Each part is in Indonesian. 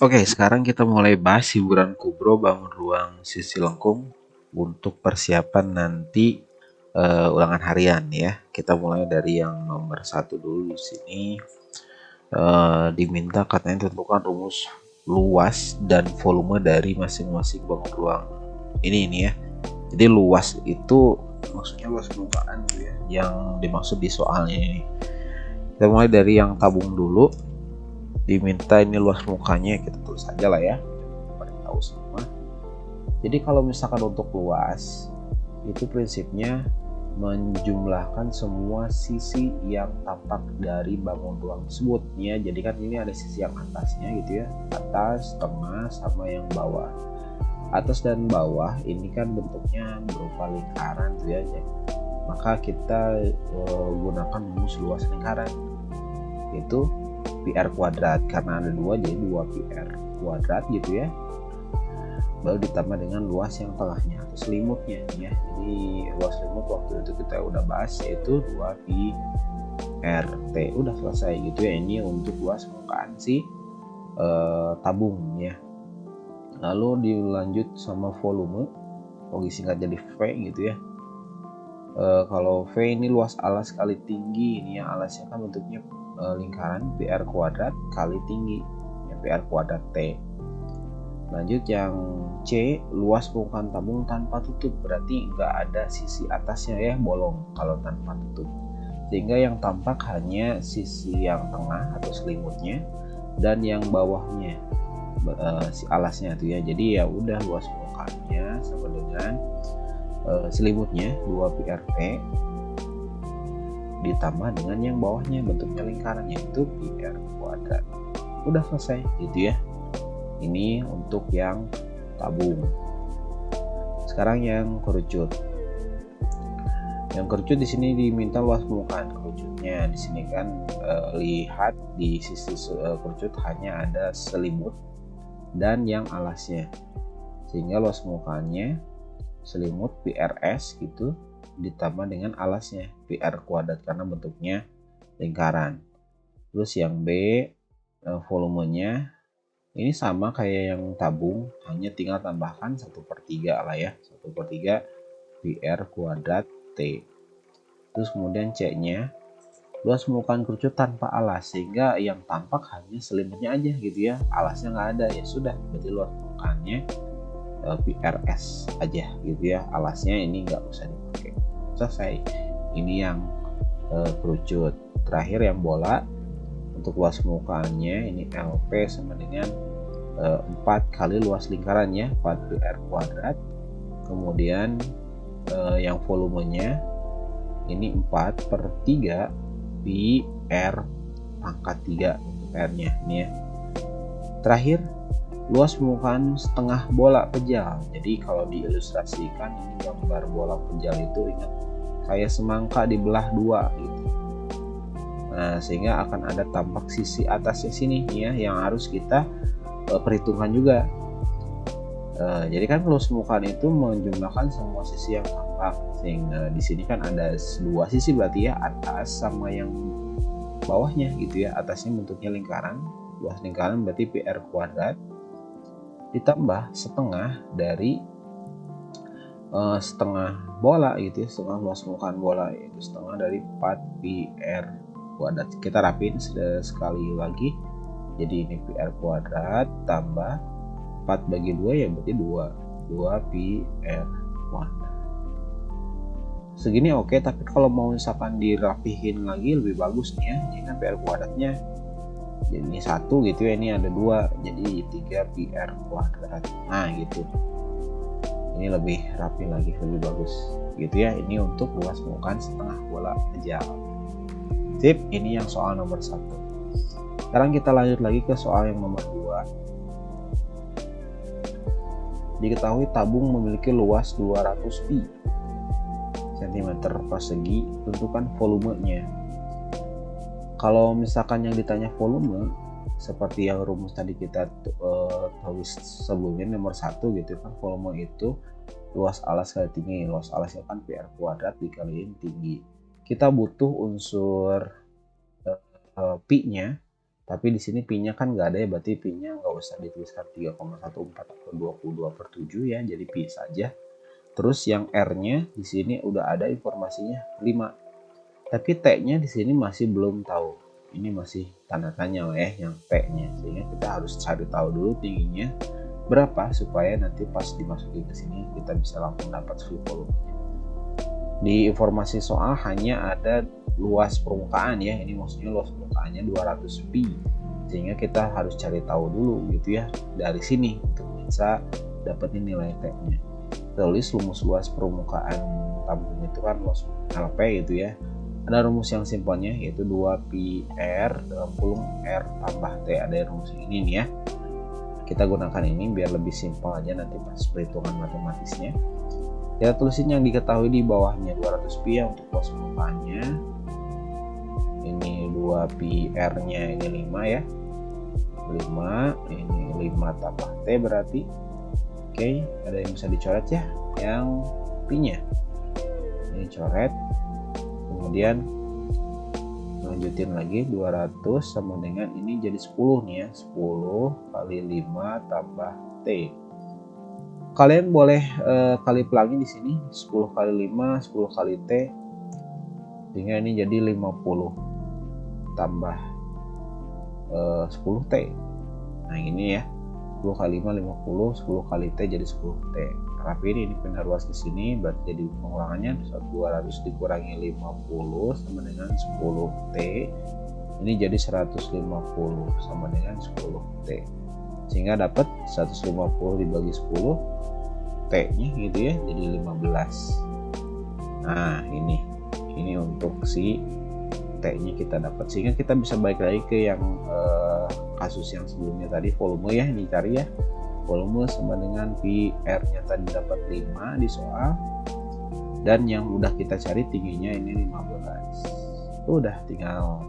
Oke, sekarang kita mulai bahas hiburan kubro bangun ruang sisi lengkung untuk persiapan nanti ulangan harian ya. Kita mulai dari yang nomor 1 dulu di sini. Diminta katanya tentukan rumus luas dan volume dari masing-masing bangun ruang ini ya. Jadi luas itu maksudnya luas permukaan ya, yang dimaksud di soalnya ini. Kita mulai dari yang tabung dulu. Diminta ini luas mukanya, kita tulis aja lah ya, pada tahu semua. Jadi kalau misalkan untuk luas itu prinsipnya menjumlahkan semua sisi yang tampak dari bangun ruang tersebut ya. Jadi kan ini ada sisi yang atasnya gitu ya, atas, tengah, sama yang bawah. Atas dan bawah ini kan bentuknya berupa lingkaran tuh ya, maka kita gunakan rumus luas lingkaran itu PR kuadrat, karena ada dua jadi 2 PR kuadrat gitu ya, baru ditambah dengan luas yang tengahnya atau selimutnya ya. Jadi luas selimut waktu itu kita udah bahas yaitu 2 pi RT, udah selesai gitu ya. Ini untuk luas permukaan si tabung ya. Lalu dilanjut sama volume, disingkat jadi V gitu ya. Kalau V ini luas alas kali tinggi, ini ya, alasnya kan bentuknya lingkaran PR kuadrat kali tinggi ya, PR kuadrat T. Lanjut yang C, luas permukaan tabung tanpa tutup, berarti nggak ada sisi atasnya ya, bolong kalau tanpa tutup, sehingga yang tampak hanya sisi yang tengah atau selimutnya dan yang bawahnya si alasnya tuh ya. Jadi ya udah luas permukaannya sama dengan selimutnya 2 PRT ditambah dengan yang bawahnya bentuknya lingkaran yaitu PR kuadrat. Udah selesai gitu ya. Ini untuk yang tabung. Sekarang yang kerucut. Yang kerucut di sini diminta luas permukaan kerucutnya. Di sini kan lihat di sisi kerucut hanya ada selimut dan yang alasnya. Sehingga luas permukaannya selimut PRS gitu ditambah dengan alasnya PR kuadrat karena bentuknya lingkaran. Terus yang B, volumenya ini sama kayak yang tabung, hanya tinggal tambahkan 1/3 lah ya, 1/3 PR kuadrat T. Terus kemudian C nya, luas permukaan kerucut tanpa alas, sehingga yang tampak hanya selimutnya aja gitu ya, alasnya nggak ada, ya sudah berarti luas permukaannya PRS aja gitu ya, alasnya ini nggak usah dipakai. Selesai. Ini yang kerucut. Terakhir yang bola, untuk luas permukaannya ini LP sama dengan 4 kali luas lingkarannya 4 PR kuadrat. Kemudian yang volumenya ini 4/3 pi R pangkat 3 PR nya ini ya. Terakhir luas permukaan setengah bola pejal. Jadi kalau diilustrasikan ini gambar bola pejal itu ingat kayak semangka dibelah dua gitu. Nah, sehingga akan ada tampak sisi atasnya sini ya yang harus kita perhitungkan juga. Jadi kan luas permukaan itu menjumlahkan semua sisi yang tampak, sehingga di sini kan ada dua sisi berarti ya, atas sama yang bawahnya gitu ya. Atasnya bentuknya lingkaran, luas lingkaran berarti PR kuadrat ditambah setengah dari setengah bola gitu ya, setengah luas permukaan bola yaitu setengah dari 4 PR kuadrat. Kita rapiin sekali lagi, jadi ini PR kuadrat tambah 4/2 ya berarti 2 PR kuadrat. Segini oke, tapi kalau mau misalkan dirapihin lagi lebih bagus nih ya, ini kan PR kuadratnya jadi ini 1 gitu ya, ini ada 2 jadi 3 PR kuadrat. Nah gitu, ini lebih rapi lagi, lebih bagus gitu ya. Ini untuk luas permukaan setengah bola pejal. Sip, ini yang soal nomor 1. Sekarang kita lanjut lagi ke soal yang nomor 2. Diketahui tabung memiliki luas 200 pi cm persegi, tentukan volumenya. Kalau misalkan yang ditanya volume seperti yang rumus tadi kita tulis sebelumnya nomor 1 gitu kan, volume itu luas alas kali tinggi. Luas alasnya kan PR kuadrat dikaliin tinggi. Kita butuh unsur pi nya, Tapi di sini pi-nya kan nggak ada ya, berarti pi-nya nggak usah dituliskan 3,14 atau 22/7 ya, jadi pi saja. Terus yang R-nya di sini udah ada informasinya 5. Tapi T-nya di sini masih belum tahu. Ini masih tanda tanya ya yang T-nya. Sehingga kita harus cari tahu dulu tingginya berapa supaya nanti pas dimasukin ke sini kita bisa langsung dapat free volumenya. Di informasi soal hanya ada luas permukaan ya. Ini maksudnya luas permukaannya 200 pi. Sehingga kita harus cari tahu dulu gitu ya dari sini untuk bisa dapetin nilai T-nya. Tulis rumus luas permukaan tabung itu kan luas LP gitu ya. Ada rumus yang simpelnya yaitu 2 pi R dalam kurung R tambah T. Ada rumus ini nih ya. Kita gunakan ini biar lebih simpel aja nanti pas perhitungan matematisnya. Kita tulisin yang diketahui di bawahnya 200 pi ya untuk luas permukaannya. Ini 2 pi R-nya ini 5 ya. 5, ini 5 tambah T berarti. Oke, ada yang bisa dicoret ya, yang pi-nya. Ini coret. Kemudian lanjutin lagi 200 sama dengan ini jadi 10 nih ya, 10 kali 5 tambah T. Kalian boleh kali pelangi di sini 10 kali 5, 10 kali T, sehingga ini jadi 50 tambah 10 T. Nah ini ya, 10 kali 5 50, 10 kali T jadi 10 T. Tapi ini pindah ruas ke sini berarti jadi pengurangannya 200 dikurangi 50 sama dengan 10 T. Ini jadi 150 sama dengan 10 T. Sehingga dapat 150 dibagi 10 T-nya gitu ya, jadi 15. Nah, ini untuk si T-nya kita dapat. Sehingga kita bisa balik lagi ke yang kasus yang sebelumnya tadi, volume ya, ini cari ya. Volume sama dengan pi R-nya tadi dapat 5 di soal. Dan yang udah kita cari tingginya ini 15. Udah tinggal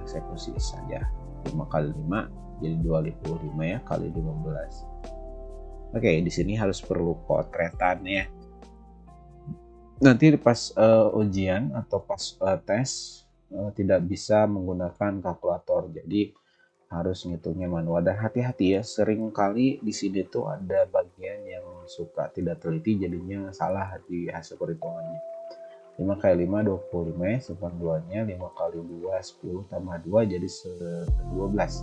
eksekusi saja. 5 kali 5 jadi 25 ya kali 15. Oke, di sini harus perlu potretan ya. Nanti pas ujian atau pas tes tidak bisa menggunakan kalkulator. Jadi harus ngitungnya manual dan hati-hati ya, sering kali di sini tuh ada bagian yang suka tidak teliti jadinya salah di hasil perhitungannya. 5 kali 5 25 ya, simpan 2 nya, 5 kali 2 10 tambah 2 jadi 12. 1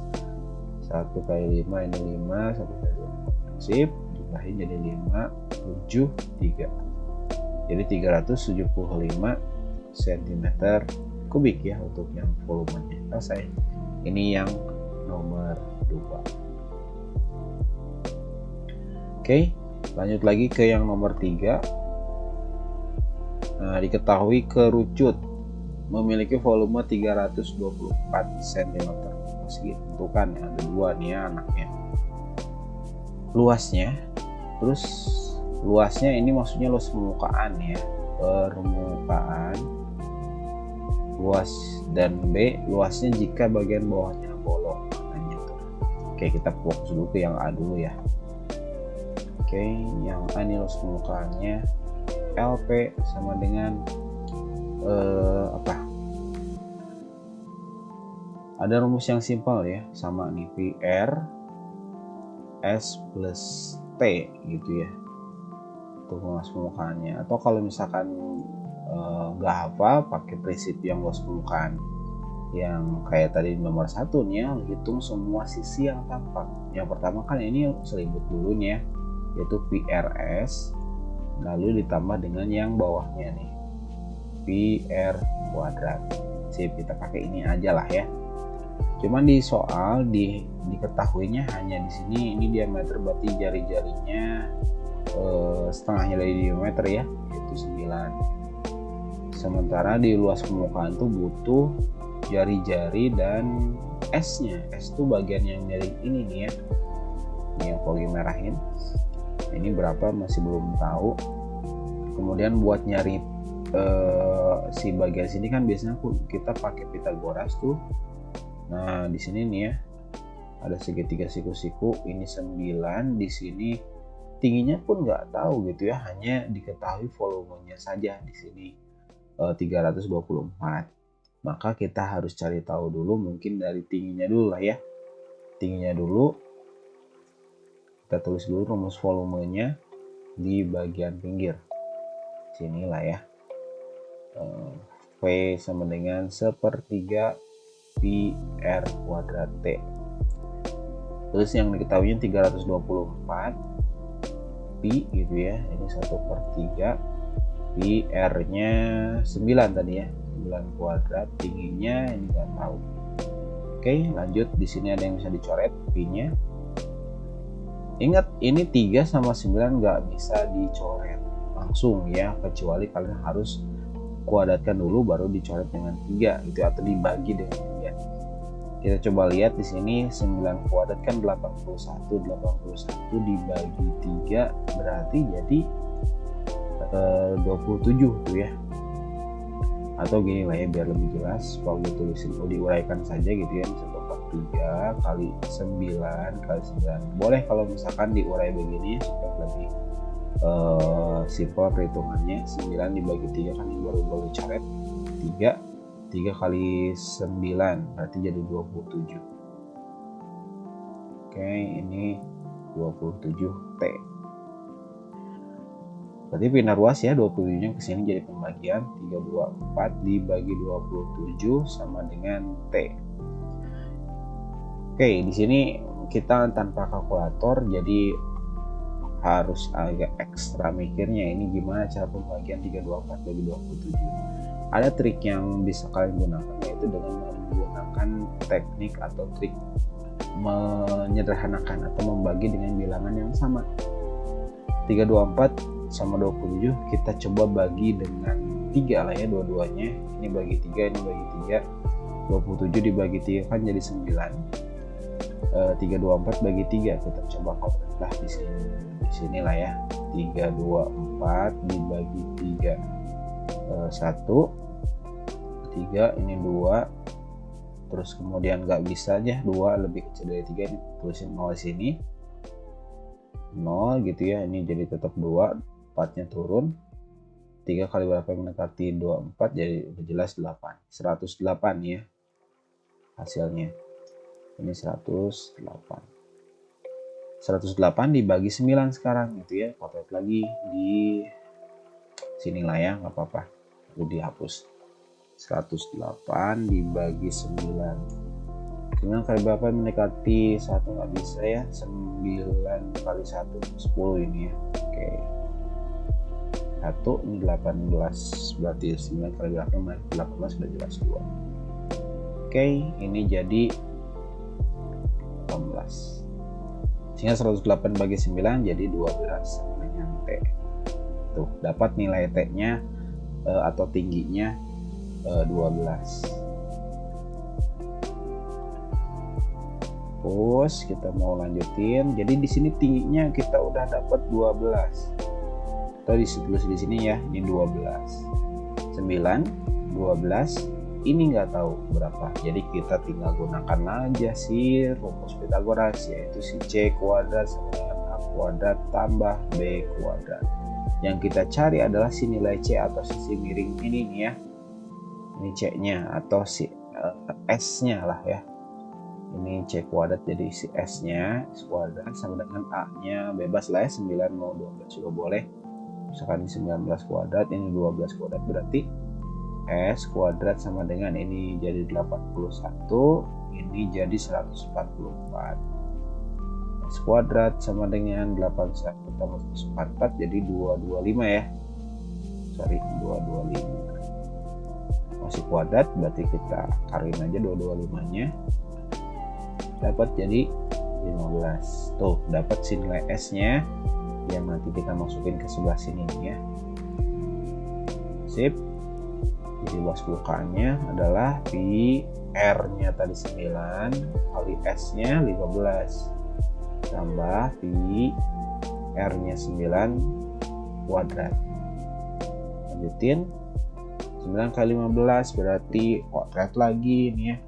kali 5 ini 5, 1 kali 2 sip, jumlahin jadi 5 7 3. Jadi 375 cm kubik ya untuk yang volumenya. Selesai. Ini yang nomor 2. Oke, lanjut lagi ke yang nomor 3. Nah, diketahui kerucut memiliki volume 324 cm. Masih ditentukan ya, ada 2 nih ya anaknya. Luasnya, terus luasnya ini maksudnya luas permukaan ya, permukaan luas, dan B luasnya jika bagian bawahnya bolong. Oke, kita fokus dulu ke yang A dulu ya. Oke, yang A ini luas permukaannya LP sama dengan ada rumus yang simpel ya, sama nih PR S plus T gitu ya untuk luas permukaannya. Atau kalau misalkan nggak hafal, pakai prinsip yang luas permukaan yang kayak tadi nomor 1 nih ya, hitung semua sisi yang tampak. Yang pertama kan ini selibut dulu nih ya, yaitu PRS, lalu ditambah dengan yang bawahnya nih PR kuadrat. Sip, kita pakai ini aja lah ya. Cuman di soal diketahuinya hanya di sini ini diameter, berarti jari-jarinya setengahnya dari diameter ya, yaitu 9. Sementara di luas permukaan tuh butuh jari-jari dan S-nya. S itu bagian yang dari ini nih ya, ini yang poli merahin. Ini berapa masih belum tahu. Kemudian buat nyari si bagian sini kan biasanya kita pakai Pitagoras tuh. Nah di sini nih ya ada segitiga siku-siku, ini 9, di sini tingginya pun nggak tahu gitu ya, hanya diketahui volumenya saja di sini 324. maka kita harus cari tahu dulu mungkin dari tingginya dulu lah ya. Tingginya dulu, kita tulis dulu rumus volumenya di bagian pinggir. Sinilah ya. V sama dengan 1/3 pi R kuadrat T. Terus yang diketahui 324 pi gitu ya. Ini 1/3 pi R-nya 9 tadi ya. 9 kuadrat, tingginya ini nggak tahu. Oke, lanjut. Di sini ada yang bisa dicoret pi-nya. Ingat, ini 3 sama 9 nggak bisa dicoret langsung ya, kecuali kalian harus kuadratkan dulu baru dicoret dengan 3 gitu, atau dibagi dengan 3. Kita coba lihat di sini 9 kuadrat kan 81 dibagi 3 berarti jadi 27 tuh ya. Atau gini lah ya, biar lebih jelas, kalau ditulisin diuraikan saja gitu ya, 1/3 kali 9 kali 9. Boleh kalau misalkan diurai begini supaya lebih simple perhitungannya. 9 dibagi 3 kan ini baru boleh coret 3 kali 9 berarti jadi 27. Oke, ini 27T. Berarti pindah ruas ya, 27-nya ke sini jadi pembagian 324 dibagi 27 sama dengan T. Oke, di sini kita tanpa kalkulator jadi harus agak ekstra mikirnya, ini gimana cara pembagian 324 bagi 27. Ada trik yang bisa kalian gunakan, yaitu dengan menggunakan teknik atau trik menyederhanakan atau membagi dengan bilangan yang sama. 324 sama 27 kita coba bagi dengan 3 lah ya, dua-duanya. Ini bagi 3, ini bagi 3. 27 dibagi 3 kan jadi 9. 324 bagi 3 kita coba komplit lah di sini. Di sinilah ya. 324 dibagi 3. 1 3, ini 2. Terus kemudian nggak bisa aja 2 lebih kecil dari 3, ini tulisin 0 di sini. 0 gitu ya, ini jadi tetap 2, 4-nya turun. 3 kali berapa yang mendekati 24, jadi udah jelas 8. 108 ya hasilnya. Ini 108. 108 dibagi 9 sekarang gitu ya. Potret lagi di sinilah ya, nggak apa-apa. Lalu dihapus. 108 dibagi 9. 9 kali berapa mendekati 1, nggak bisa ya. 9 kali 1 10 ini ya. Oke. 1 ini 18, berarti 9 kali berapa? 18 sudah jelas 2. Oke, ini jadi 18. Sehingga 108 bagi 9 jadi 12 sama dengan T. Tuh, dapat nilai T-nya atau tingginya 12. Terus kita mau lanjutin. Jadi di sini tingginya kita udah dapat 12. Atau ditulis di sini ya, ini 12. 9, 12, ini nggak tahu berapa. Jadi kita tinggal gunakan aja si rumus Pythagoras, yaitu si C kuadrat sama dengan A kuadrat tambah B kuadrat. Yang kita cari adalah si nilai C atau sisi miring ini nih ya. Ini C-nya atau si S-nya lah ya. Ini C kuadrat, jadi si S-nya kuadrat sama dengan A-nya bebas lah ya, 9 mau 12 juga boleh. Misalkan ini 19 kuadrat, ini 12 kuadrat, berarti S kuadrat sama dengan ini jadi 81, ini jadi 144. S kuadrat sama dengan 81 tambah 144 jadi 225 ya. Sorry, 225. Masih kuadrat, berarti kita akarin aja 225-nya. Dapat jadi 15. Tuh, dapat si nilai S-nya yang nanti kita masukin ke sebelah sini nih ya. Sip. Jadi luas bukaannya adalah pi R-nya tadi 9 kali S-nya 15 tambah pi R-nya 9 kuadrat. Lanjutin 9 kali 15 berarti kuadrat lagi ini ya.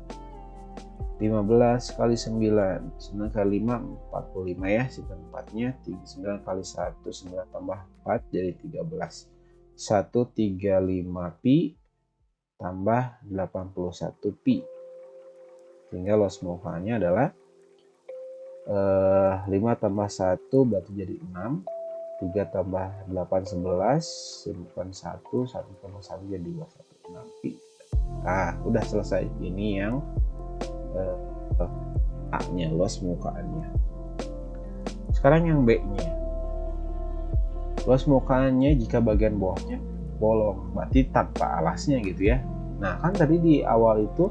15 kali 9, 9 kali 5 45 ya, sisa 4-nya. 9 kali 1 9 tambah 4 jadi 13. 135 pi tambah 81 pi. Sehingga luas permukaannya adalah 5 tambah 1 berarti jadi 6. 3 tambah 8 11, simpan 1 tambah 1 jadi 216 pi. Nah, udah selesai. Ini yang A-nya, luas permukaannya. Sekarang yang B-nya. Luas permukaannya jika bagian bawahnya bolong, berarti tanpa alasnya gitu ya. Nah, kan tadi di awal itu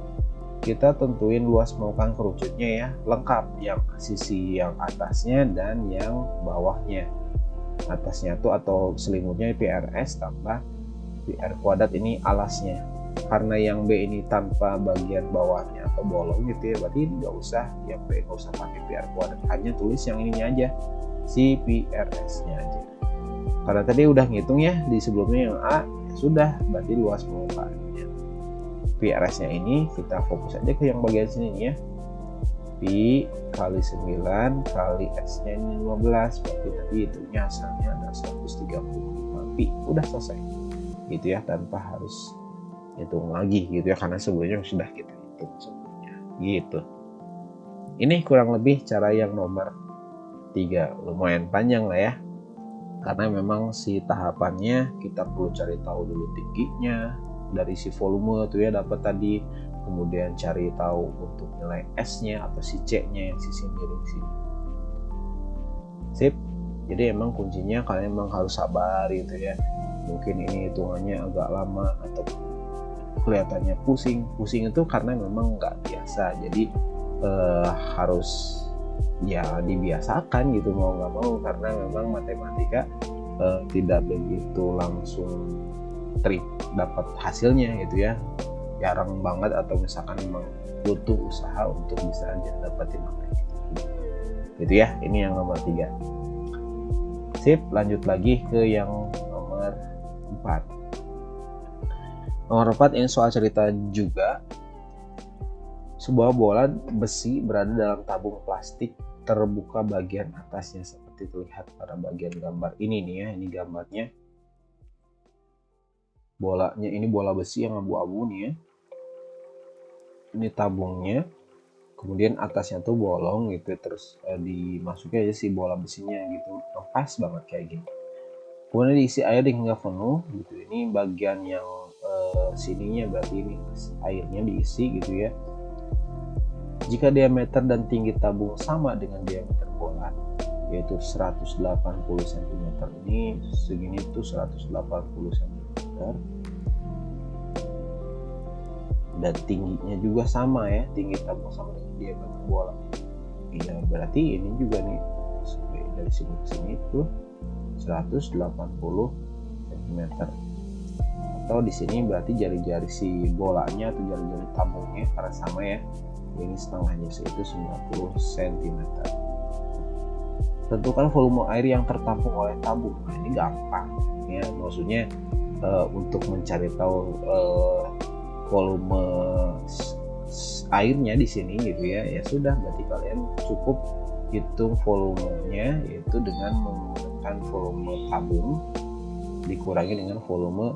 kita tentuin luas permukaan kerucutnya ya, lengkap, yang sisi yang atasnya dan yang bawahnya. Atasnya tuh atau selimutnya PRS tambah PR kuadrat, ini alasnya. Karena yang B ini tanpa bagian bawahnya atau bolong gitu ya, berarti nggak usah yang B, nggak usah pakai PR kuadrat, hanya tulis yang ininya aja, si PRS nya aja. Karena tadi udah ngitung ya di sebelumnya yang A, ya sudah, berarti luas permukaannya. PRS nya ini kita fokus aja ke yang bagian sini ya, pi kali 9 kali S nya ini 15, berarti tadi itunya asalnya ada 135 pi. Udah selesai gitu ya, tanpa harus hitung lagi gitu ya, karena sebelumnya sudah kita hitung sebelumnya gitu. Ini kurang lebih cara yang nomor 3. Lumayan panjang lah ya, karena memang si tahapannya kita perlu cari tahu dulu tingginya dari si volume tuh ya, dapat tadi, kemudian cari tahu untuk nilai S-nya atau si C-nya yang sisi miring sini. Sip. Jadi emang kuncinya kalian memang harus sabar gitu ya. Mungkin ini hitungannya agak lama atau kelihatannya pusing itu karena memang nggak biasa, jadi harus ya dibiasakan gitu mau nggak mau, karena memang matematika tidak begitu langsung dapat hasilnya gitu ya, jarang banget, atau misalkan memang butuh usaha untuk bisa dapetin apa gitu ya. Ini yang nomor 3. Sip, lanjut lagi ke yang nomor 4. Nomor 4 ini soal cerita juga. Sebuah bola besi berada dalam tabung plastik terbuka bagian atasnya seperti terlihat pada bagian gambar ini nih ya. Ini gambarnya. Bolanya ini bola besi yang abu-abu nih ya. Ini tabungnya. Kemudian atasnya tuh bolong gitu, terus dimasukin aja si bola besinya gitu. Pas banget kayak gini. Kemudian diisi air hingga penuh gitu. Ini bagian yang sininya berarti ini airnya diisi gitu ya. Jika diameter dan tinggi tabung sama dengan diameter bola, yaitu 180 cm, ini segini tuh 180 cm, dan tingginya juga sama ya, tinggi tabung sama dengan diameter bola. Ya berarti ini juga nih dari sini ke sini tuh 180 cm. Atau di sini berarti jari-jari si bolanya atau jari-jari tabungnya karena sama ya, ini setengahnya yaitu 90 cm. Tentukan volume air yang tertampung oleh tabung. Nah, ini gampang ya, maksudnya untuk mencari tahu volume airnya di sini gitu ya, ya sudah, berarti kalian cukup hitung volumenya, yaitu dengan menggunakan volume tabung dikurangi dengan volume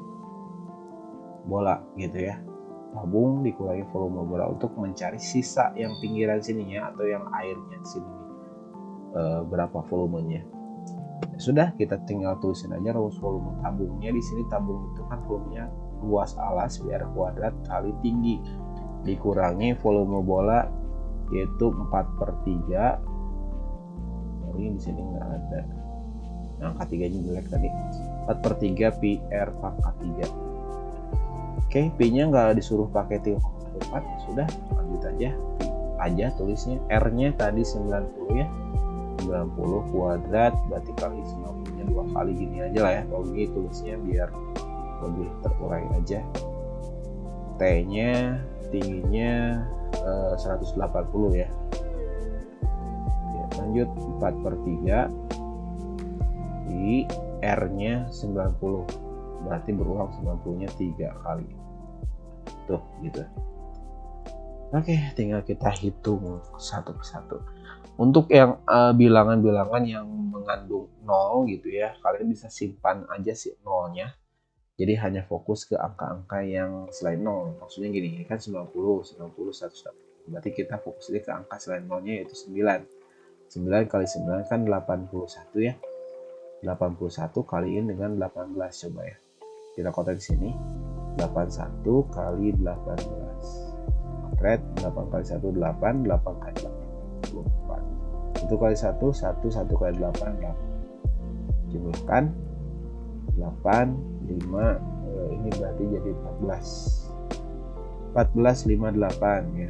bola gitu ya. Tabung dikurangi volume bola untuk mencari sisa yang pinggiran sininya atau yang airnya sini, berapa volumenya. Ya sudah, kita tinggal tulisin aja rumus volume tabungnya. Di sini tabung itu kan volumenya luas alas PR kuadrat kali tinggi dikurangi volume bola, yaitu 4/3. Ini di sini nggak ada, angka 3-nya jelek tadi. 4/3 PR pangkat 3. Oke, P-nya nggak disuruh pakai 3,4, sudah lanjut aja tulisnya. R-nya tadi 90 ya, 90 kuadrat berarti kali 90-nya 2 kali, gini aja lah ya. Kalau gini tulisnya biar lebih terurai aja. T-nya tingginya 180 ya. Lanjut 4/3 di R-nya 90, berarti berulang 90-nya 3 kali tuh gitu. Oke, tinggal kita hitung satu persatu. Untuk yang bilangan-bilangan yang mengandung 0 gitu ya, kalian bisa simpan aja si 0-nya Jadi hanya fokus ke angka-angka yang selain 0. Maksudnya gini, ini kan 90, 100. Berarti kita fokusnya ke angka selain 0-nya yaitu 9. 9 kali 9 kan 81 ya. 81 kaliin dengan 18 coba ya. Kita kotak di sini. 81 kali 18. Kotak 8 kali 1 8, 8 kali 8 24. 1 kali 1 1, 1 kali 8 8. Jumlahkan 8 5 ini berarti jadi 14 58 ya.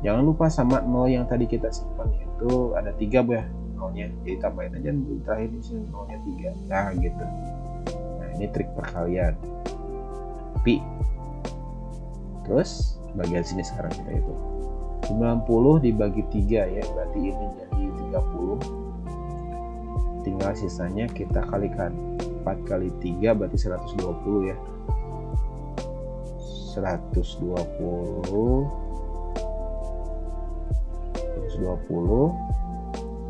Jangan lupa sama 0 yang tadi kita simpan, yaitu ada 3 ya nolnya, jadi tambahin aja terakhir di sini nolnya 3. Nah gitu. Nah ini trik perkalian pi. Terus bagian sini sekarang kita hitung 90 dibagi 3 ya, berarti ini jadi 30. Tinggal sisanya kita kalikan 4 kali 3 berarti 120 ya. 120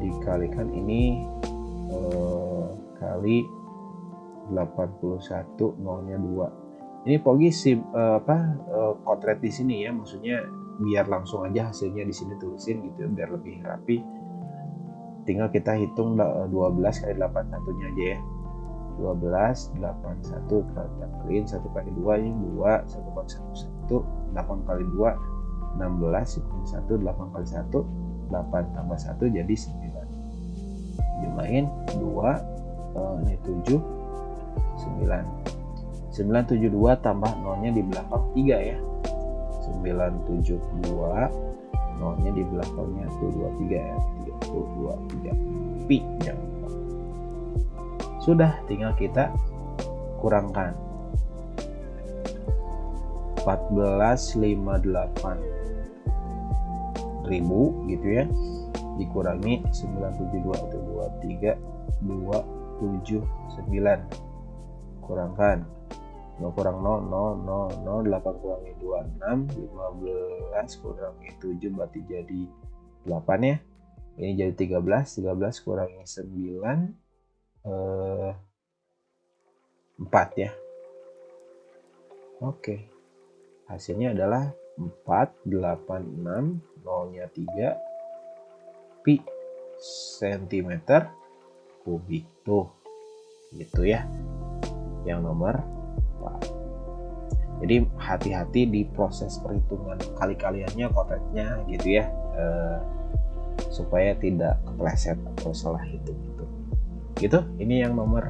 dikalikan ini kali 81 nolnya 2. Ini Pogi kotret di sini ya, maksudnya biar langsung aja hasilnya di sini tulisin gitu ya, biar lebih rapi. Tinggal kita hitung 12 kali 81-nya aja ya. 12 81 kaliin 1 kali 2 ini 2, 1 kali 1 1, 8 kali 2 16, 1 8 kali 1 8 tambah 1 jadi 9. Jumlahin 2 ini 7 9. 972 tambah nolnya di belakang 3 ya. 972 nolnya di belakangnya tuh 23 ya. 23 pi jangan lupa. Sudah, tinggal kita kurangkan 1458.000 gitu ya, dikurangi 972 itu 23 279, kurangkan 0 kurang 0 0 0 0 8 kurangi 2 6, 15 kurangi 7 berarti jadi 8 ya. Ini jadi 13 kurangi 9 4 ya. Oke, hasilnya adalah 486 nolnya 3 pi cm kubik tuh gitu ya, yang nomor 4. Jadi hati-hati di proses perhitungan kali-kaliannya, kotaknya gitu ya, supaya tidak kepleset atau salah hitung gitu. Ini yang nomor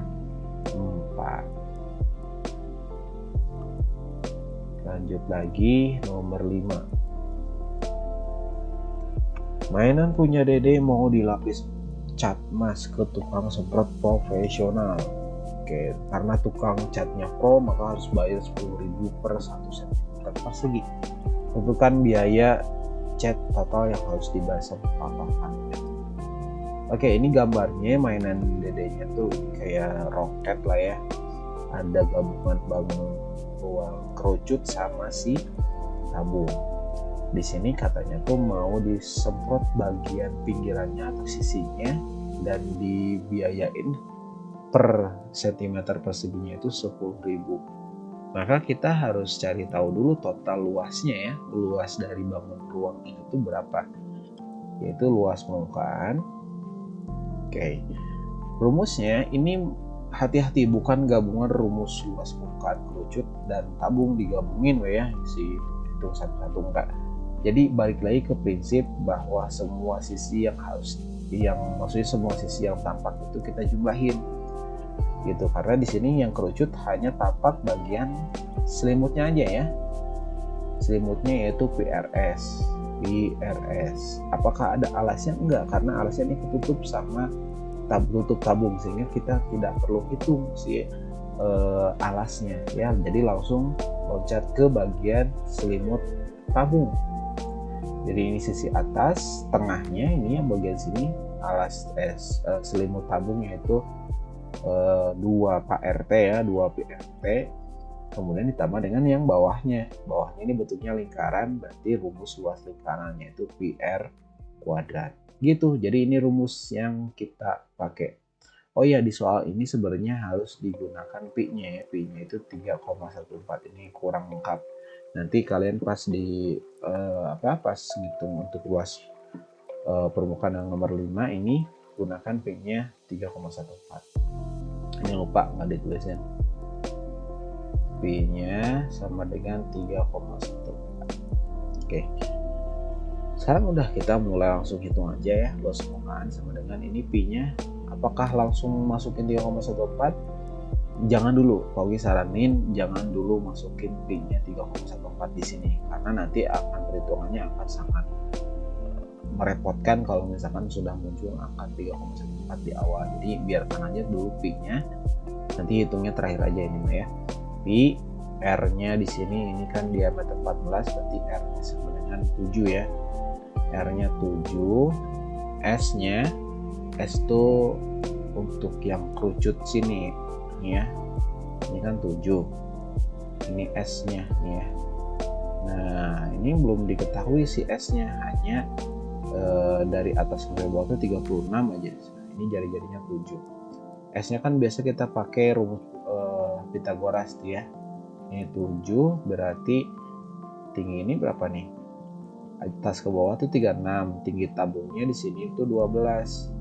4. Lanjut lagi nomor 5. Mainan punya Dede mau dilapis cat mas ke tukang semprot profesional. Oke, karena tukang catnya pro maka harus bayar 10.000 per 1 cm persegi. Tentukan biaya cat total yang harus dibayar papakan. Oke, ini gambarnya mainan Dedenya tuh kayak roket lah ya. Ada gabungan bangun ruang kerucut sama si tabung. Di sini katanya tuh mau disemprot bagian pinggirannya atau sisinya dan dibiayain per sentimeter perseginya itu 10.000. Maka kita harus cari tahu dulu total luasnya ya, luas dari bangun ruang itu berapa, yaitu luas permukaan. Oke, rumusnya ini hati-hati, bukan gabungan rumus luas permukaan kerucut dan tabung digabungin ya, si hitung satu-satu enggak. Jadi balik lagi ke prinsip bahwa semua sisi maksudnya semua sisi yang tampak itu kita jumlahin gitu, karena di sini yang kerucut hanya tampak bagian selimutnya aja ya, selimutnya yaitu PRS. Apakah ada alasnya? Enggak, karena alasnya ini ketutup sama tutup tabung sehingga kita tidak perlu hitung si alasnya ya, jadi langsung loncat ke bagian selimut tabung. Jadi ini sisi atas, tengahnya ini yang bagian sini alas selimut tabung yaitu 2 PRT ya, 2 PRT, kemudian ditambah dengan yang bawahnya ini bentuknya lingkaran, berarti rumus luas lingkarannya itu PR kuadrat gitu. Jadi ini rumus yang kita pakai. Oh iya, di soal ini sebenarnya harus digunakan pi-nya ya. Pi-nya itu 3,14. Ini kurang lengkap. Nanti kalian pas pas ngitung untuk luas permukaan yang nomor 5 ini gunakan pi-nya 3,14. Ini lupa nggak ditulisnya. Pi-nya sama dengan 3,14. Oke. Sekarang udah, kita mulai langsung hitung aja ya luas permukaan sama dengan ini pi-nya. Apakah langsung masukin 3,14? Jangan dulu, Paugi saranin jangan dulu masukin pi-nya 3,14 di sini karena nanti akan perhitungannya akan sangat merepotkan kalau misalkan sudah muncul angka 3,14 di awal. Jadi biarkan aja dulu pi-nya, nanti hitungnya terakhir aja ini mah ya. Pi R-nya di sini ini kan diameter 14, berarti R-nya sama dengan 7 ya. R-nya 7, S-nya S itu untuk yang kerucut sini nih ya. Ini kan 7. Ini S-nya nih ya. Nah, ini belum diketahui si S-nya, hanya dari atas sampai bawah itu 36 aja. Nah, ini jari-jarinya 7. S-nya kan biasa kita pakai rumus Pythagoras tuh ya. Ini 7 berarti tinggi ini berapa nih? Atas ke bawah tuh 36. Tinggi tabungnya di sini itu 12.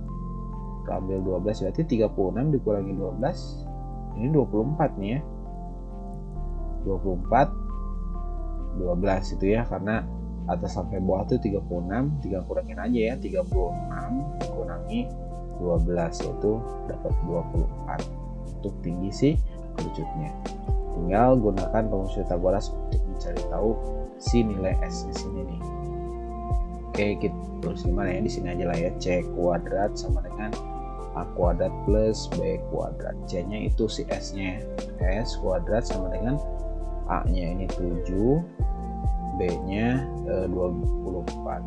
Ambil 12 berarti 36 dikurangi 12 ini 24 nih ya. 24 12 itu ya, karena atas sampai bawah tuh 36, tinggal kurangin aja ya. 36 dikurangi 12 yaitu dapat 24 untuk tinggi si kerucutnya. Tinggal gunakan rumus Pythagoras untuk mencari tahu si nilai S di sini nih. Oke, kita terus gimana ya, di sini aja lah ya. C kuadrat sama dengan A kuadrat plus B kuadrat. C-nya itu si S-nya. S kuadrat sama dengan A-nya ini 7, B-nya 24.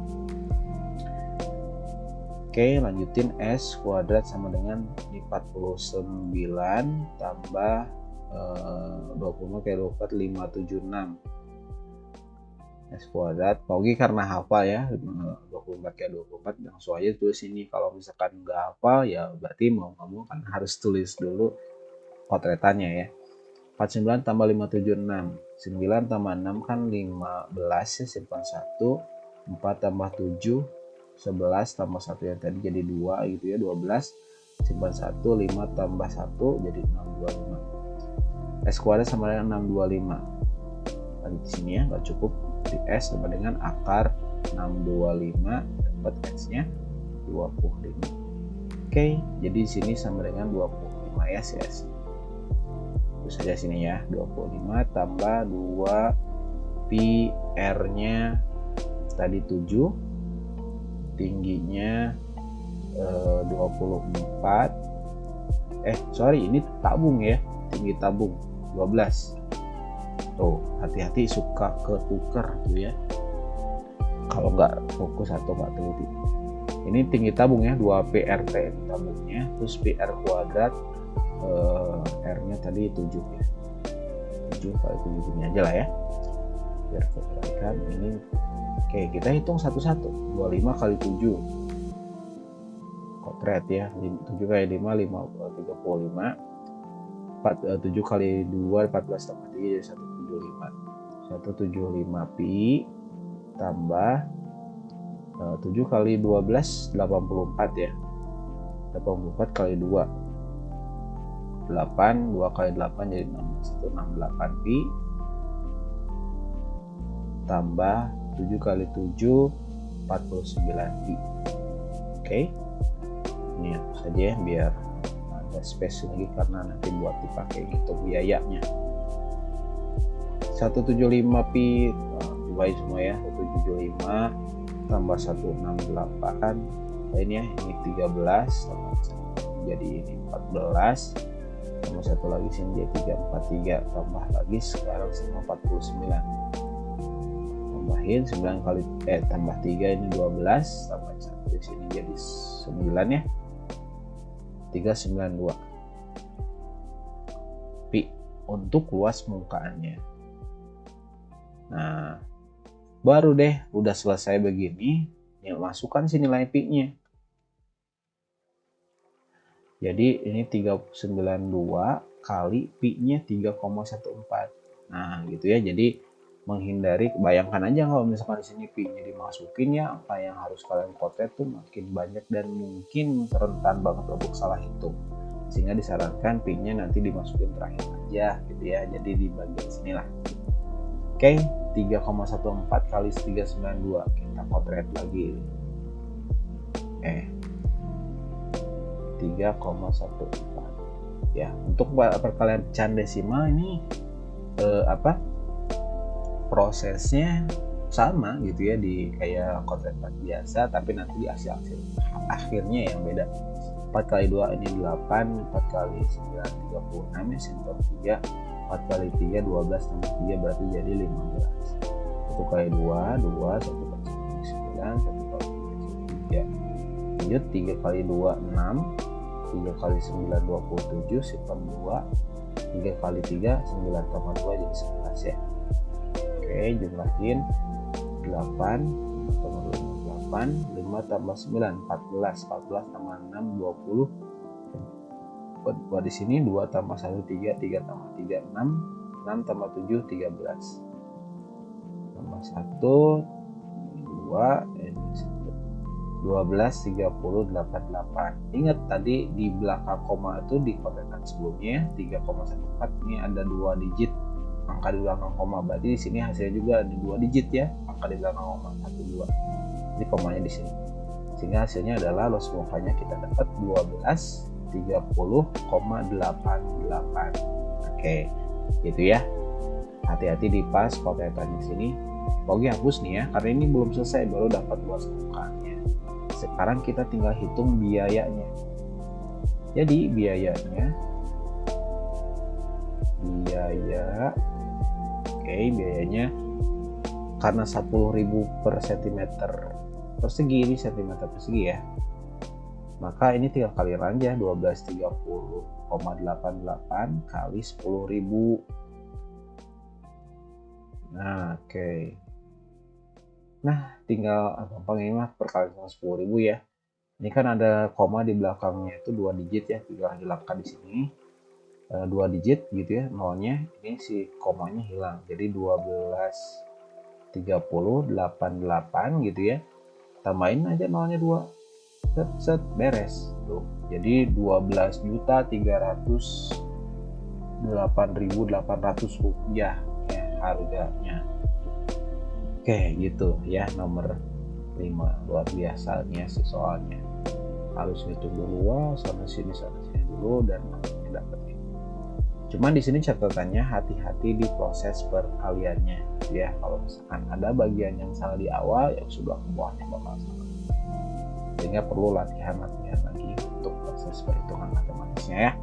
Oke, lanjutin. S kuadrat sama dengan 49 tambah 20 kayak 24, 576. S kuadrat, Paugi karena hafal ya, 24 kayak 24 langsung aja tulis ini. Kalau misalkan nggak hafal ya berarti mau kamu kan harus tulis dulu potretannya ya. 49 tambah 576, 9 tambah 6 kan 15 ya, simpan 1. 4 tambah 7, 11 tambah 1 yang tadi jadi 2 gitu ya, 12. Simpan 1, 5 tambah 1 jadi 625. S kuadrat sama dengan 625. Lanjut di sini ya, nggak cukup. Di S sama dengan akar 625, dapat X-nya 25. Oke, jadi di sini sama dengan 25 ya si S. Terus saja sini ya, 25 tambah 2 pi R-nya tadi 7, tingginya 24. Ini tabung ya, tinggi tabung 12. Tuh, hati-hati suka ketukar tuh ya kalau nggak fokus atau nggak teliti. Ini tinggi tabung ya, 2PRT tabungnya, terus PR kuadrat R-nya tadi 7 ya. 7 kali 7 ini aja lah ya, biar perhatikan ini. Oke, kita hitung satu-satu. 25 kali 7 kotret ya, 7 kali 5 35. 7 kali 2 14 tambah 3 jadi 175 pi tambah 7 kali 12 84 ya, 84 kali 2 8, 2 kali 8 jadi 168 pi tambah 7 kali 7 49 pi. Oke, ini saja ya, biar ada space lagi karena nanti buat dipakai hitung biayanya. 175 pi dibagi semua ya, 175 tambah 168 ini ya, ini 13 tambah jadi ini 14 tambah satu lagi sini jadi 343 tambah lagi sekarang semua 49, tambahin 9 kali tambah 3 ini 12 tambah 1 di sini jadi 9 ya, 392 pi untuk luas permukaannya. Nah, baru deh udah selesai begini, masukkan sini nilai pi-nya. Jadi ini 392 kali pi-nya 3,14. Nah, gitu ya. Jadi menghindari, bayangkan aja kalau misalkan di sini pi-nya dimasukin, ya angka yang harus kalian potret tuh makin banyak dan mungkin rentan banget untuk salah hitung. Sehingga disarankan pi-nya nanti dimasukin terakhir aja gitu ya. Jadi di bagian sinilah. Oke, 3,14 kali 392 kita potret lagi. 3,14 ya. Untuk perkalian pecahan desimal ini prosesnya sama gitu ya, di kayak kontrak biasa, tapi nanti di hasil akhirnya yang beda. 4 kali 2 ini 8, 4 kali 9 36 ya, simpel 3, 4 kali 3 12 tambah 3 berarti jadi 15. 1 kali 2 2, 1 kali 9 1 kali 3 3. Lanjut 3 kali 2 6, 3 kali 9 27, simpan 2, 3 kali 3 9 tambah 2 jadi 11 ya. Oke, jumlahin 8 tambah 8, 5 tambah 9 14, 14 tambah 6 20. Buat di sini 2 tambah 1 3, 3 tambah 3 6, 6 tambah 7 13. Tambah 1 2 12 30 88. Ingat tadi di belakang koma itu di konteks sebelumnya 3,14, ini ada 2 digit angka di belakang koma, berarti di sini hasilnya juga ada 2 digit ya, angka di belakang koma 1 2. Ini komanya di sini. Sehingga hasilnya adalah loss mukanya kita dapat 12 30,88. Oke, gitu ya. Hati-hati di pas potretannya sini. Oke, hapus nih ya, karena ini belum selesai, baru dapat loss mukanya. Sekarang kita tinggal hitung biayanya. Jadi biayanya biayanya karena 10.000 per cm persegi, ini cm persegi ya, maka ini tinggal kalian aja 1230,88 kali 10.000. Nah, oke. Nah, tinggal gampang ini mah perkalian sama 10.000 ya. Ini kan ada koma di belakangnya itu 2 digit ya, tinggal hilangkan di sini 2 digit gitu ya, nolnya ini si komanya hilang, jadi 12,30,88 gitu ya, tambahin aja nolnya 2, set beres tuh, jadi 12.308.800 rupiah ya harganya. Oke, gitu ya, nomor 5 luar biasanya sih, soalnya harus hitung dulu sana sini dulu dan namanya dapat. Cuman di sini catatannya hati-hati di proses perkaliannya ya. Kalau misalkan ada bagian yang salah di awal, ya sudah ke bawahnya bakal salah. Sehingga perlu latihan lagi untuk proses perhitungan matematisnya ya.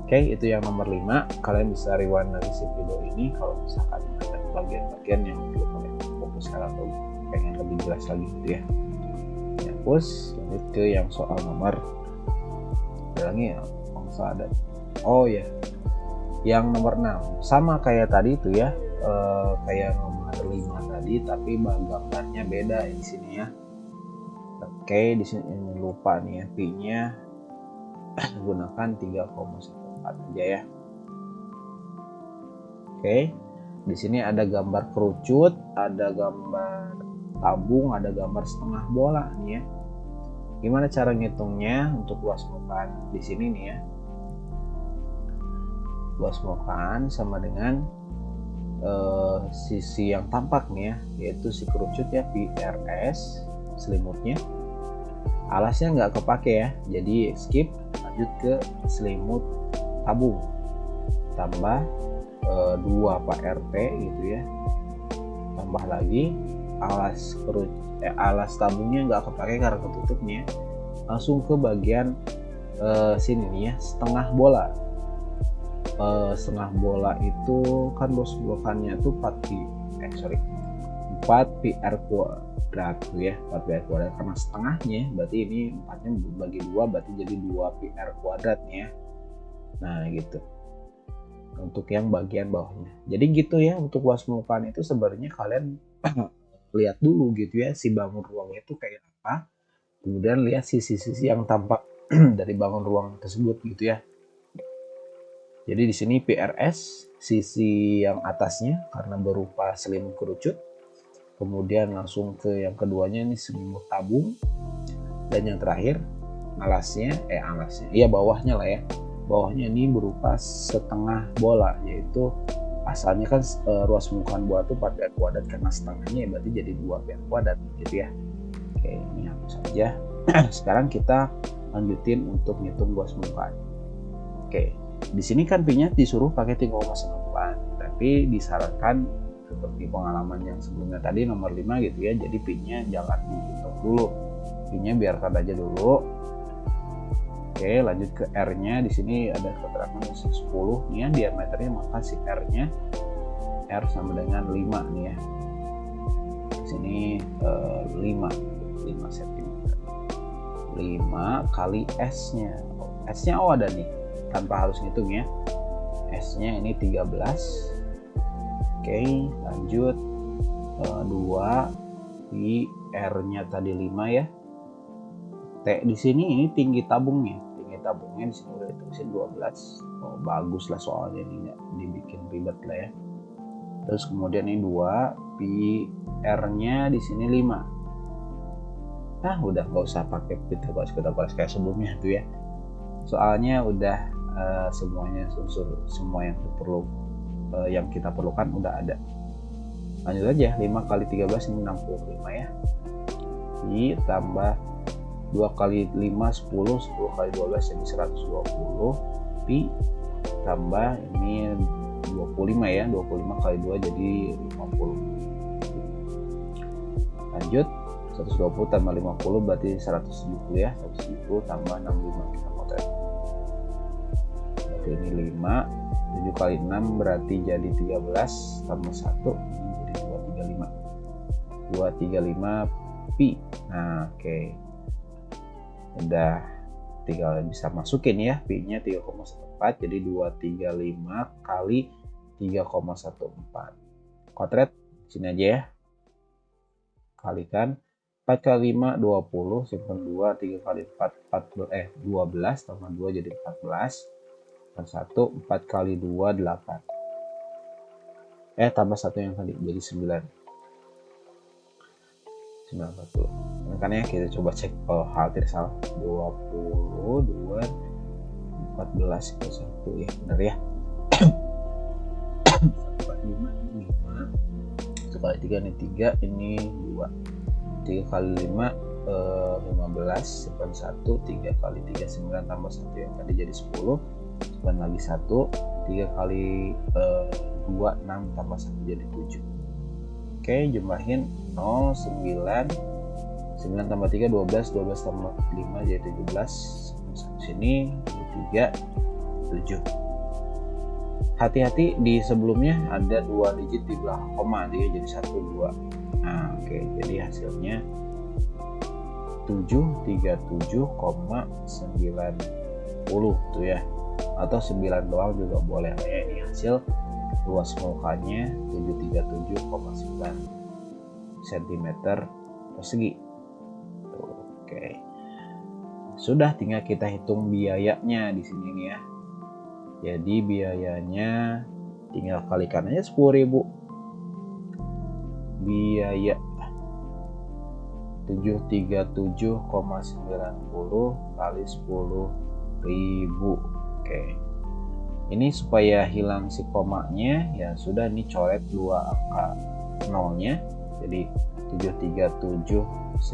Oke, itu yang nomor 5. Kalian bisa rewind lagi si video ini kalau misalkan ada bagian-bagian yang perlu kalian fokuskan atau pengen lebih jelas lagi gitu ya. Hapus, lanjut ke yang soal nomor bilangnya ada. Oh ya, yang nomor 6 sama kayak tadi itu ya, kayak nomor 5 tadi, tapi gambarnya beda di sini ya. Oke, di sini lupa nih ya, pi-nya gunakan 3,14 aja ya. Oke, di sini ada gambar kerucut, ada gambar tabung, ada gambar setengah bola nih ya. Gimana cara ngitungnya untuk luas permukaan di sini nih ya? Luas permukaan sama dengan sisi yang tampak nih ya, yaitu si kerucut ya, PRS, selimutnya. Alasnya nggak kepake ya, jadi skip, lanjut ke selimut tabung, tambah 2 Pak RT gitu ya, tambah lagi alas alas tabungnya nggak kepake karena ketutupnya, langsung ke bagian sini nih ya, setengah bola. Setengah bola itu kan luas permukaannya itu 4 pi r kuadrat tuh ya, 4 pi r kuadrat, karena setengahnya berarti ini 4-nya bagi 2 berarti jadi 2 pi r kuadrat ya. Nah gitu untuk yang bagian bawahnya. Jadi gitu ya, untuk luas permukaan itu sebenarnya kalian lihat dulu gitu ya, si bangun ruangnya itu kayak apa, kemudian lihat sisi-sisi yang tampak dari bangun ruang tersebut gitu ya. Jadi di sini PRS sisi yang atasnya karena berupa selimut kerucut, kemudian langsung ke yang keduanya ini selimut tabung, dan yang terakhir alasnya bawahnya lah ya, bawahnya ini berupa setengah bola, yaitu asalnya kan ruas permukaan bola itu 4 biar kuadrat, karena setengahnya berarti jadi 2 biar kuadrat gitu ya. Oke, ini hapus saja. Sekarang kita lanjutin untuk ngitung luas permukaan. Oke, di sini kan P-nya disuruh pakai 3,94, tapi disarankan seperti pengalaman yang sebelumnya tadi nomor 5 gitu ya, jadi P-nya jangan dihitung dulu, P-nya biarkan aja dulu. Oke, lanjut ke R-nya. Di sini ada keterangan 10 nih ya diameternya, maka si R-nya R sama dengan 5 nih ya. Di sini 5 cm. 5 kali S-nya. S-nya ada nih, tanpa harus ngitung ya. S-nya ini 13. Oke, lanjut 2 di R-nya tadi 5 ya. T di sini ini tinggi tabungnya di sini udah ditulisin 12. Oh, bagus lah soalnya ini nggak dibikin ribet lah ya. Terus kemudian ini 2 pi R-nya di sini 5. Nah, udah nggak usah pakai kita balas kayak sebelumnya tuh ya. Soalnya udah semuanya semua yang kita perlukan udah ada. Lanjut aja, 5 kali 13 ini 65 ya. Ditambah 2 kali 5 10, 10 kali 12 jadi 120 pi, tambah ini 25 ya, 25 kali 2 jadi 50. Lanjut 120 tambah 50 berarti 170 ya, 170 tambah 65 kita potret. Berarti ini 5, 7 kali 6 berarti jadi 13 tambah 1 ini jadi 235 pi. Nah, oke. Udah tinggal bisa masukin ya, P-nya 3,14 jadi 235 kali 3,14. Kotret sini aja ya. Kalikan 4 kali 5 20, simpan 2, 3 kali 4 12 tambah 2 jadi 14. Dan 1 4 kali 2 8. Tambah 1 yang tadi jadi 9. 940. Makanya kita coba cek kalau hampir salah. 22 14 ke 1 ya, benar ya. 45 ini 5, 1 kali 3 ini 3, ini 2, 3 kali 5 15, simpan 1, 3 kali 3 9 tambah 1 yang tadi jadi 10, simpan lagi 1, 3 kali 2 6 tambah 1 jadi 7. Oke, jumlahin 0, 9 tambah 3 12, 12 tambah 5 jadi 17. Sini 3 7. Hati-hati di sebelumnya ada 2 digit di belakang koma, dia jadi 1 2. Nah, oke, jadi hasilnya 737,90 tuh ya, atau 9 doang juga boleh ya. Ini hasil luas mukanya 737,9 cm persegi. Oke. Sudah, tinggal kita hitung biayanya di sini nih ya. Jadi biayanya tinggal kalikan aja 10.000. Biaya 737,90 kali 10.000. Oke. Ini supaya hilang si komanya ya sudah, ini coret 2 angka nolnya. Jadi 73790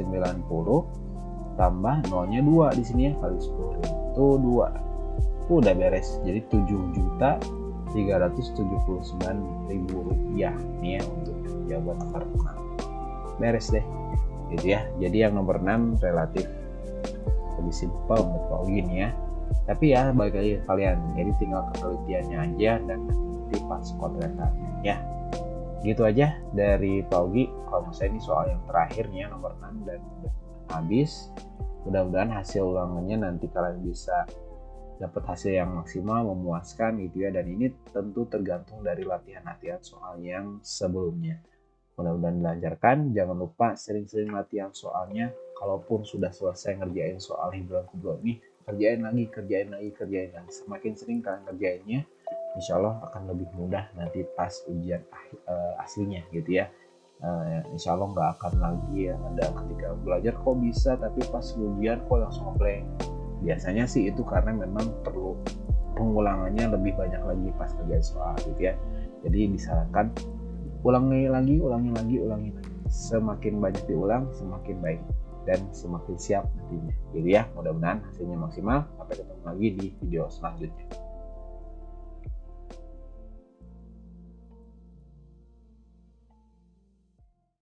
tambah nolnya 2 di sini ya, kali 10 itu 2. Udah beres. Jadi 7.379.000 rupiah nih ya untuk jawaban nomor 6. Beres deh. Gitu ya. Jadi yang nomor 6 relatif lebih simpel menurut Pak Ugi nih ya. Tapi ya balik lagi ke kalian. Jadi tinggal ketelitiannya aja dan nanti pas kotretannya ya. Gitu aja dari Pak Ugi. Kalau saya ini soal yang terakhir nih ya, nomor 6 dan udah habis. Mudah-mudahan hasil ulangannya nanti kalian bisa dapat hasil yang maksimal, memuaskan gitu ya. Dan ini tentu tergantung dari latihan-latihan soal yang sebelumnya. Mudah-mudahan dilancarkan. Jangan lupa sering-sering latihan soalnya. Kalaupun sudah selesai ngerjain soal hiburan kubro ini, kerjain lagi. Semakin sering kalian kerjainnya, insya Allah akan lebih mudah nanti pas ujian aslinya gitu ya. Insya Allah nggak akan lagi ada ketika belajar kok bisa tapi pas ujian kok langsung blank. Biasanya sih itu karena memang perlu pengulangannya lebih banyak lagi pas kerjaan soal gitu ya. Jadi disarankan ulangi lagi. Semakin banyak diulang semakin baik dan semakin siap nantinya gitu ya. Mudah-mudahan hasilnya maksimal. Sampai ketemu lagi di video selanjutnya.